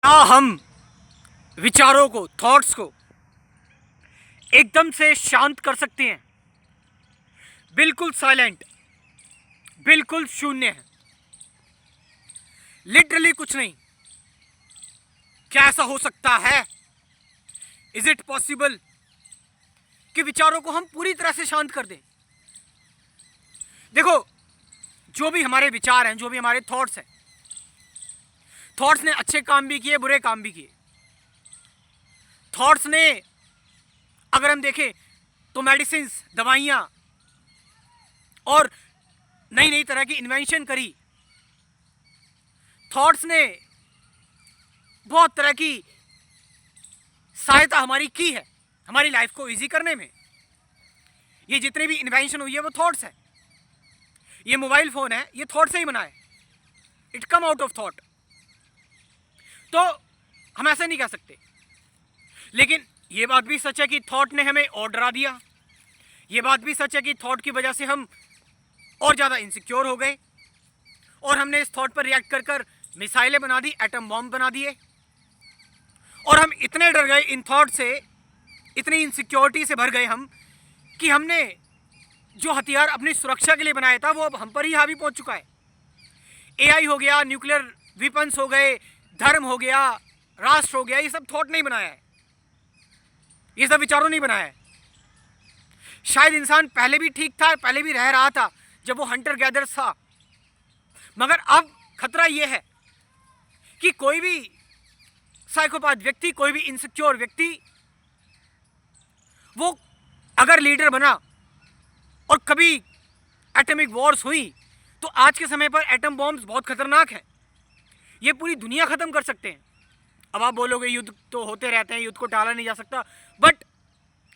क्या हम विचारों को, थॉट्स को एकदम से शांत कर सकते हैं? बिल्कुल साइलेंट, बिल्कुल शून्य है, लिटरली कुछ नहीं। क्या ऐसा हो सकता है? इज इट पॉसिबल कि विचारों को हम पूरी तरह से शांत कर दें? देखो, जो भी हमारे विचार हैं, जो भी हमारे थॉट्स हैं, थॉट्स ने अच्छे काम भी किए, बुरे काम भी किए। थॉट्स ने, अगर हम देखें तो मेडिसिन, दवाइयाँ और नई नई तरह की इन्वेंशन करी। थॉट्स ने बहुत तरह की सहायता हमारी की है, हमारी लाइफ को इजी करने में। ये जितने भी इन्वेंशन हुई है वो थॉट्स है। ये मोबाइल फोन है, ये थॉट से ही बना है। It come out of thought. तो हम ऐसा नहीं कह सकते। लेकिन ये बात भी सच है कि थॉट ने हमें और डरा दिया। ये बात भी सच है कि थॉट की वजह से हम और ज़्यादा इनसिक्योर हो गए और हमने इस थॉट पर रिएक्ट कर कर मिसाइलें बना दी, एटम बॉम्ब बना दिए। और हम इतने डर गए इन थॉट से, इतनी इनसिक्योरिटी से भर गए हम, कि हमने जो हथियार अपनी सुरक्षा के लिए बनाया था वो अब हम पर ही हावी पहुंच चुका है। एआई हो गया, न्यूक्लियर वेपन्स हो गए, धर्म हो गया, राष्ट्र हो गया, ये सब थॉट नहीं बनाया है, ये सब विचारों नहीं बनाया है। शायद इंसान पहले भी ठीक था, पहले भी रह रहा था जब वो हंटर गैदर था। मगर अब खतरा ये है कि कोई भी साइकोपैथ व्यक्ति, कोई भी इनसिक्योर व्यक्ति, वो अगर लीडर बना और कभी एटॉमिक वॉर्स हुई, तो आज के समय पर एटम बॉम्ब्स बहुत खतरनाक हैं। ये पूरी दुनिया खत्म कर सकते हैं। अब आप बोलोगे युद्ध तो होते रहते हैं, युद्ध को टाला नहीं जा सकता, बट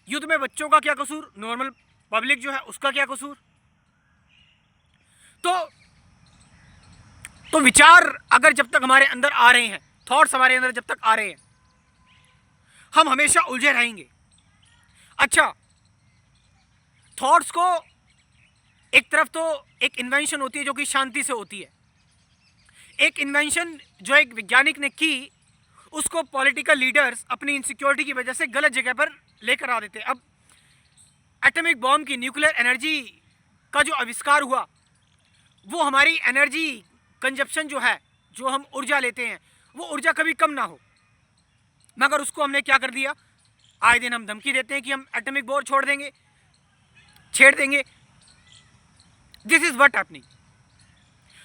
युद्ध में बच्चों का क्या कसूर, नॉर्मल पब्लिक जो है उसका क्या कसूर? तो विचार अगर जब तक हमारे अंदर आ रहे हैं, थॉट्स हमारे अंदर जब तक आ रहे हैं, हम हमेशा उलझे रहेंगे। अच्छा, थॉट्स को एक तरफ तो एक इन्वेंशन होती है जो कि शांति से होती है। एक इन्वेंशन जो एक वैज्ञानिक ने की, उसको पॉलिटिकल लीडर्स अपनी इनसिक्योरिटी की वजह से गलत जगह पर लेकर आ देते हैं। अब एटॉमिक बॉम्ब की, न्यूक्लियर एनर्जी का जो आविष्कार हुआ, वो हमारी एनर्जी कंजप्शन जो है, जो हम ऊर्जा लेते हैं, वो ऊर्जा कभी कम ना हो। मगर उसको हमने क्या कर दिया? आए दिन हम धमकी देते हैं कि हम एटॉमिक बॉम्ब छोड़ देंगे, छेड़ देंगे। This is what happening.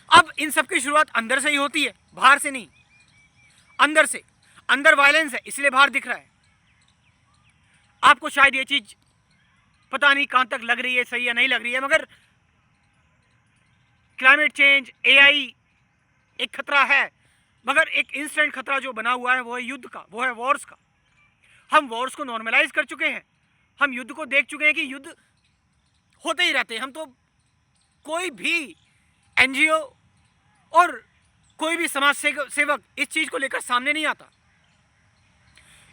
अब इन सब की शुरुआत अंदर से ही होती है, बाहर से नहीं। अंदर से, अंदर वायलेंस है इसलिए बाहर दिख रहा है। आपको शायद ये चीज पता नहीं कहां तक लग रही है, सही या नहीं लग रही है, मगर क्लाइमेट चेंज, एआई एक खतरा है। मगर एक इंस्टेंट खतरा जो बना हुआ है वो है युद्ध का, वो है वॉर्स का। हम वॉर्स को नॉर्मलाइज कर चुके हैं। हम युद्ध को देख चुके हैं कि युद्ध होते ही रहते हैं। हम तो, कोई भी एनजीओ और कोई भी समाज सेवक इस चीज को लेकर सामने नहीं आता।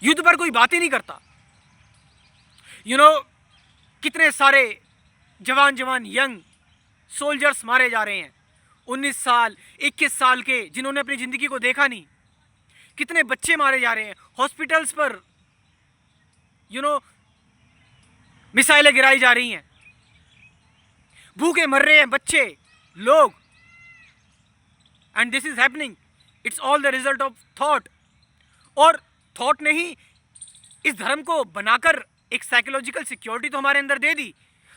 युद्ध पर कोई बात ही नहीं करता। कितने सारे जवान यंग सोल्जर्स मारे जा रहे हैं, 19 साल, 21 साल के, जिन्होंने अपनी जिंदगी को देखा नहीं। कितने बच्चे मारे जा रहे हैं हॉस्पिटल्स पर, मिसाइलें गिराई जा रही हैं, भूखे मर रहे हैं बच्चे, लोग। And this is happening, it's all the result of thought. और थॉट ने ही इस धर्म को बनाकर एक साइकोलॉजिकल सिक्योरिटी तो हमारे अंदर दे दी।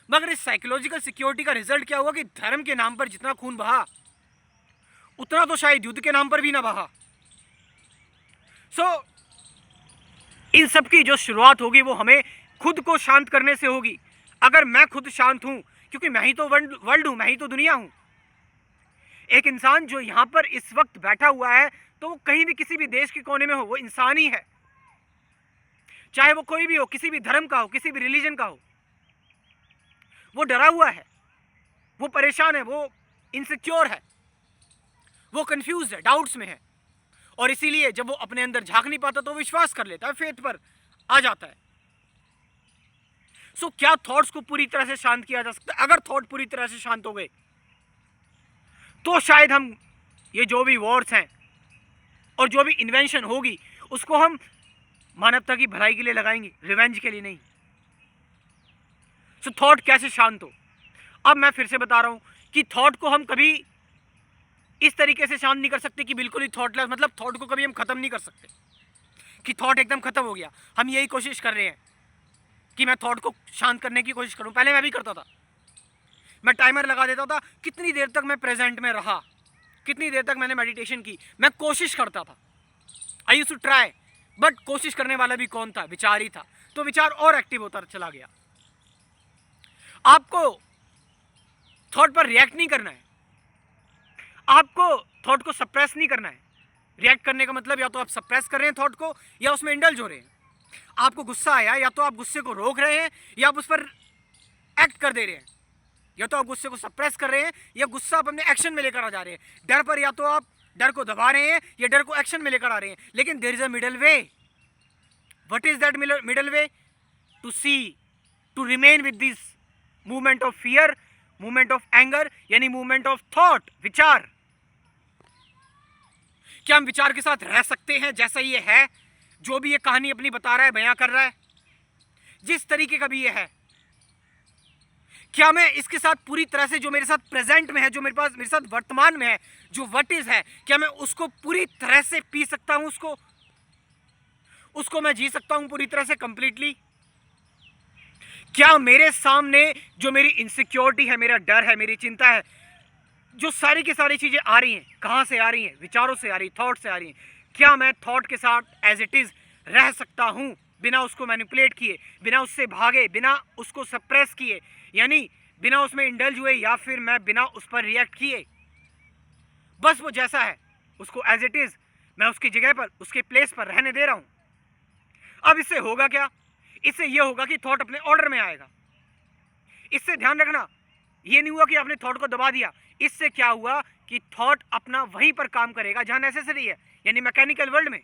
मगर इस साइकोलॉजिकल सिक्योरिटी का रिजल्ट क्या हुआ कि धर्म के नाम पर जितना खून बहा, उतना तो शायद युद्ध के नाम पर भी ना बहा। इन सब की जो शुरुआत होगी वो हमें खुद को शांत करने से होगी। अगर मैं खुद शांत हूं, क्योंकि मैं ही तो वर्ल्ड हूं, मैं ही तो दुनिया हूं। एक इंसान जो यहां पर इस वक्त बैठा हुआ है, तो वो कहीं भी किसी भी देश के कोने में हो, वो इंसान ही है। चाहे वो कोई भी हो, किसी भी धर्म का हो, किसी भी रिलीजन का हो। वो डरा हुआ है, वो परेशान है, वो इनसिक्योर है, वो कंफ्यूज है, डाउट्स में है। और इसीलिए जब वो अपने अंदर झांक नहीं पाता तो विश्वास कर लेता है, फेथ पर आ जाता है। क्या थॉट्स को पूरी तरह से शांत किया जा सकता है? अगर थॉट पूरी तरह से शांत हो गए तो शायद हम ये जो भी वॉर्स हैं और जो भी इन्वेंशन होगी उसको हम मानवता की भलाई के लिए लगाएंगे, रिवेंज के लिए नहीं। सो थॉट कैसे शांत हो? अब मैं फिर से बता रहा हूं कि थॉट को हम कभी इस तरीके से शांत नहीं कर सकते कि बिल्कुल ही थॉटलेस, मतलब थॉट को कभी हम खत्म नहीं कर सकते कि थॉट एकदम खत्म हो गया। हम यही कोशिश कर रहे हैं कि मैं थॉट को शांत करने की कोशिश करूं। पहले मैं भी करता था, मैं टाइमर लगा देता था कितनी देर तक मैं प्रेजेंट में रहा, कितनी देर तक मैंने मेडिटेशन की, मैं कोशिश करता था। I used to try, but कोशिश करने वाला भी कौन था? विचार ही था। तो विचार और एक्टिव होता चला गया। आपको थॉट पर रिएक्ट नहीं करना है, आपको थॉट को सप्रेस नहीं करना है। रिएक्ट करने का मतलब या तो आप सप्रेस कर रहे हैं थॉट को या उसमें इंडल्ज हो रहे हैं। आपको गुस्सा आया, या तो आप गुस्से को रोक रहे हैं या आप उस पर एक्ट कर दे रहे हैं। या तो आप गुस्से को सप्रेस कर रहे हैं या गुस्सा आप अपने एक्शन में लेकर आ जा रहे हैं। डर पर या तो आप डर को दबा रहे हैं या डर को एक्शन में लेकर आ रहे हैं। लेकिन there is a middle way. What is that middle way? To see, to remain with this movement of fear, movement of anger, यानी मूवमेंट ऑफ थॉट, विचार। क्या हम विचार के साथ रह सकते हैं जैसा ये है, जो भी ये कहानी अपनी बता रहा है, बयां कर रहा है, जिस तरीके का भी ये है? क्या मैं इसके साथ पूरी तरह से, जो मेरे साथ प्रेजेंट में है, जो मेरे साथ वर्तमान में है, जो व्हाट इज है, क्या मैं उसको पूरी तरह से पी सकता हूं? उसको मैं जी सकता हूं पूरी तरह से, कंप्लीटली? क्या मेरे सामने जो मेरी इनसिक्योरिटी है, मेरा डर है, मेरी चिंता है, जो सारी की सारी चीजें आ रही हैं, कहां से आ रही हैं? विचारों से आ रही, थॉट से आ रही हैं। क्या मैं थॉट के साथ एज इट इज रह सकता हूं, बिना उसको मैनिपुलेट किए, बिना उससे भागे, बिना उसको सप्रेस किए, यानी बिना उसमें इंडल्ज हुए, या फिर मैं बिना उस पर रिएक्ट किए? बस वो जैसा है उसको एज इट इज मैं उसकी जगह पर, उसके प्लेस पर रहने दे रहा हूं। अब इससे होगा क्या? इससे यह होगा कि थॉट अपने ऑर्डर में आएगा। इससे ध्यान रखना, ये नहीं हुआ कि आपने थॉट को दबा दिया। इससे क्या हुआ कि थॉट अपना वहीं पर काम करेगा जहां नेसेसरी है, यानी मैकेनिकल वर्ल्ड में।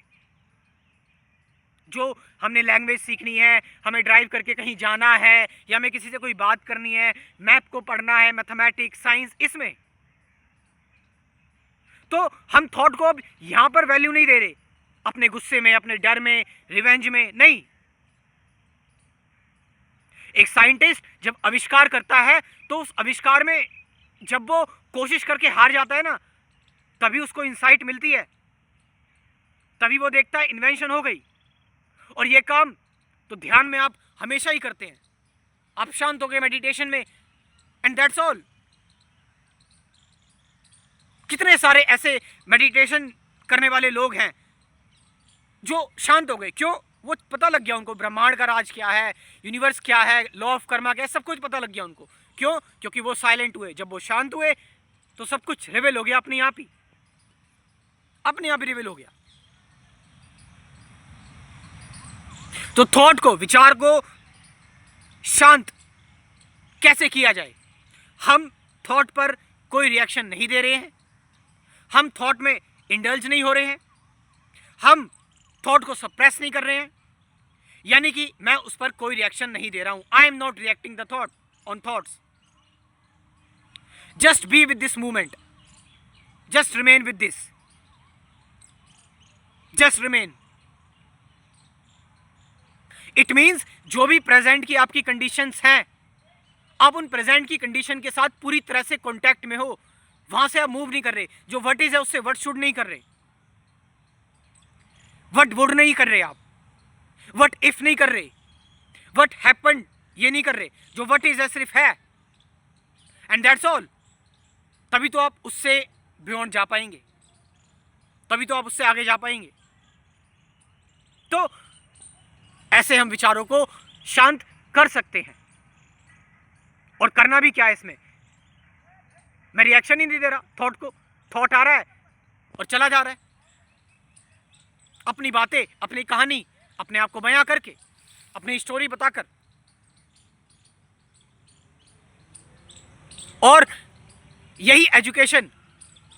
जो हमने लैंग्वेज सीखनी है, हमें ड्राइव करके कहीं जाना है, या हमें किसी से कोई बात करनी है, मैप को पढ़ना है, मैथमेटिक्स, साइंस, इसमें तो हम थॉट को अब यहां पर वैल्यू नहीं दे रहे, अपने गुस्से में, अपने डर में, रिवेंज में नहीं। एक साइंटिस्ट जब आविष्कार करता है तो उस आविष्कार में जब वो कोशिश करके हार जाता है ना, तभी उसको इंसाइट मिलती है, तभी वो देखता है इन्वेंशन हो गई। और ये काम तो ध्यान में आप हमेशा ही करते हैं, आप शांत हो गए मेडिटेशन में, एंड दैट्स ऑल। कितने सारे ऐसे मेडिटेशन करने वाले लोग हैं जो शांत हो गए। क्यों? वो पता लग गया उनको ब्रह्मांड का राज क्या है, यूनिवर्स क्या है, लॉ ऑफ कर्मा क्या है, सब कुछ पता लग गया उनको। क्यों? क्योंकि वो साइलेंट हुए। जब वो शांत हुए तो सब कुछ रिवील हो गया अपने आप ही, अपने आप ही रिवील हो गया। तो थॉट को, विचार को शांत कैसे किया जाए? हम थॉट पर कोई रिएक्शन नहीं दे रहे हैं, हम थॉट में इंडल्ज नहीं हो रहे हैं, हम थॉट को सप्रेस नहीं कर रहे हैं, यानी कि मैं उस पर कोई रिएक्शन नहीं दे रहा हूं। I am not reacting the thought on thoughts. Just be with this movement, just remain with this, just remain. It means जो भी प्रेजेंट की आपकी कंडीशंस हैं, आप उन प्रेजेंट की कंडीशन के साथ पूरी तरह से कांटेक्ट में हो, वहां से आप मूव नहीं कर रहे। जो व्हाट इज है उससे व्हाट शुड नहीं कर रहे, व्हाट वुड नहीं कर रहे, आप व्हाट इफ नहीं कर रहे, व्हाट हैपेंड ये नहीं कर रहे। जो व्हाट इज है सिर्फ है, एंड दैट्स ऑल। तभी तो आप उससे बियॉन्ड जा पाएंगे, तभी तो आप उससे आगे जा पाएंगे। तो ऐसे हम विचारों को शांत कर सकते हैं। और करना भी क्या है इसमें? मैं रिएक्शन ही नहीं दे रहा थॉट को, थॉट आ रहा है और चला जा रहा है, अपनी बातें, अपनी कहानी अपने आप को बयां करके, अपनी स्टोरी बताकर। और यही एजुकेशन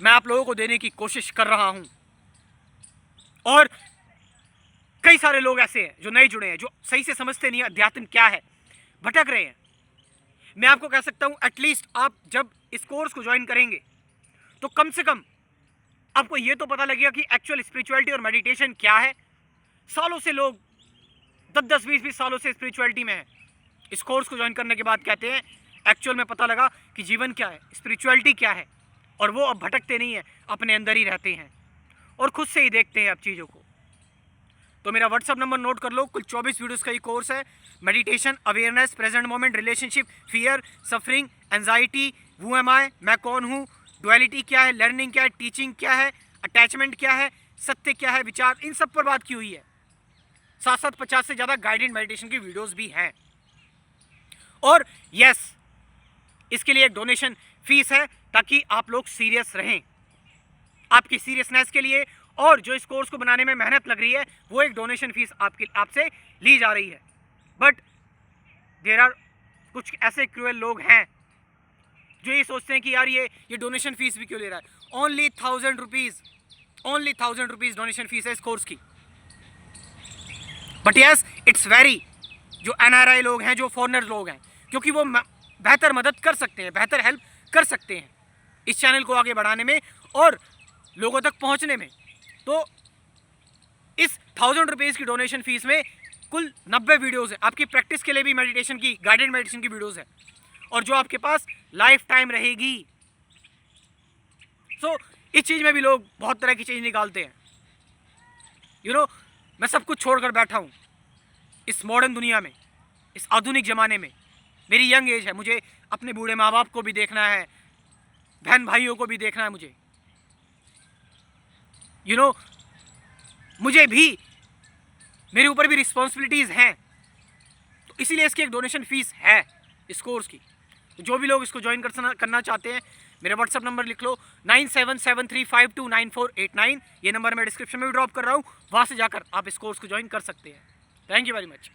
मैं आप लोगों को देने की कोशिश कर रहा हूं। और कई सारे लोग ऐसे हैं जो नए जुड़े हैं, जो सही से समझते नहीं है अध्यात्म क्या है, भटक रहे हैं। मैं आपको कह सकता हूं एटलीस्ट आप जब इस कोर्स को ज्वाइन करेंगे तो कम से कम आपको ये तो पता लगेगा कि एक्चुअल स्पिरिचुअलिटी और मेडिटेशन क्या है। सालों से लोग 10-10, 20-20 सालों से स्पिरिचुअलिटी में है। इस कोर्स को ज्वाइन करने के बाद कहते हैं एक्चुअल में पता लगा कि जीवन क्या है, स्पिरिचुअलिटी क्या है, और वो अब भटकते नहीं है, अपने अंदर ही रहते हैं और खुद से ही देखते हैं अब चीज़ों को। तो मेरा व्हाट्सअप नंबर नोट कर लो। कुल 24 वीडियोस का ये कोर्स है। Meditation, awareness, present moment, relationship, fear, suffering, anxiety, who am I, मैं कौन हूँ, डुअलिटी क्या है, लर्निंग क्या है, टीचिंग क्या है, अटैचमेंट क्या है, सत्य क्या है, विचार, इन सब पर बात की हुई है। साथ साथ 50 से ज़्यादा गाइडेड मेडिटेशन की वीडियोस भी हैं। और यस, इसके लिए एक डोनेशन फीस है ताकि आप लोग सीरियस रहें। आपकी सीरियसनेस के लिए और जो इस कोर्स को बनाने में मेहनत लग रही है, वो एक डोनेशन फीस आपसे ली जा रही है। बट देयर आर कुछ ऐसे क्रूएल लोग हैं जो ये सोचते हैं कि यार ये डोनेशन फीस भी क्यों ले रहा है। Only 1000 rupees, only 1000 rupees donation fees है इस कोर्स की। बट यस, इट्स वेरी, जो NRI लोग हैं, जो फॉरेनर लोग हैं, क्योंकि वो बेहतर मदद कर सकते हैं, बेहतर हेल्प कर सकते हैं इस चैनल को आगे बढ़ाने में और लोगों तक पहुंचने में। तो इस 1000 रुपीज़ की डोनेशन फीस में कुल 90 वीडियोज़ हैं। आपकी प्रैक्टिस के लिए भी मेडिटेशन की, गाइडेड मेडिटेशन की वीडियोज़ है, और जो आपके पास लाइफ टाइम रहेगी। सो इस चीज़ में भी लोग बहुत तरह की चीज़ निकालते हैं। मैं सब कुछ छोड़कर बैठा हूँ इस मॉडर्न दुनिया में, इस आधुनिक ज़माने में। मेरी यंग एज है, मुझे अपने बूढ़े माँ बाप को भी देखना है, बहन भाइयों को भी देखना है मुझे। मुझे भी, मेरे ऊपर भी रिस्पॉन्सिबिलिटीज़ हैं। तो इसीलिए इसकी एक डोनेशन फीस है इस कोर्स की। तो जो भी लोग इसको ज्वाइन करना चाहते हैं, मेरा व्हाट्सअप नंबर लिख लो 9773529489। ये नंबर मैं डिस्क्रिप्शन में भी ड्रॉप कर रहा हूँ, वहाँ से जाकर आप इस कोर्स को ज्वाइन कर सकते हैं। Thank you very much.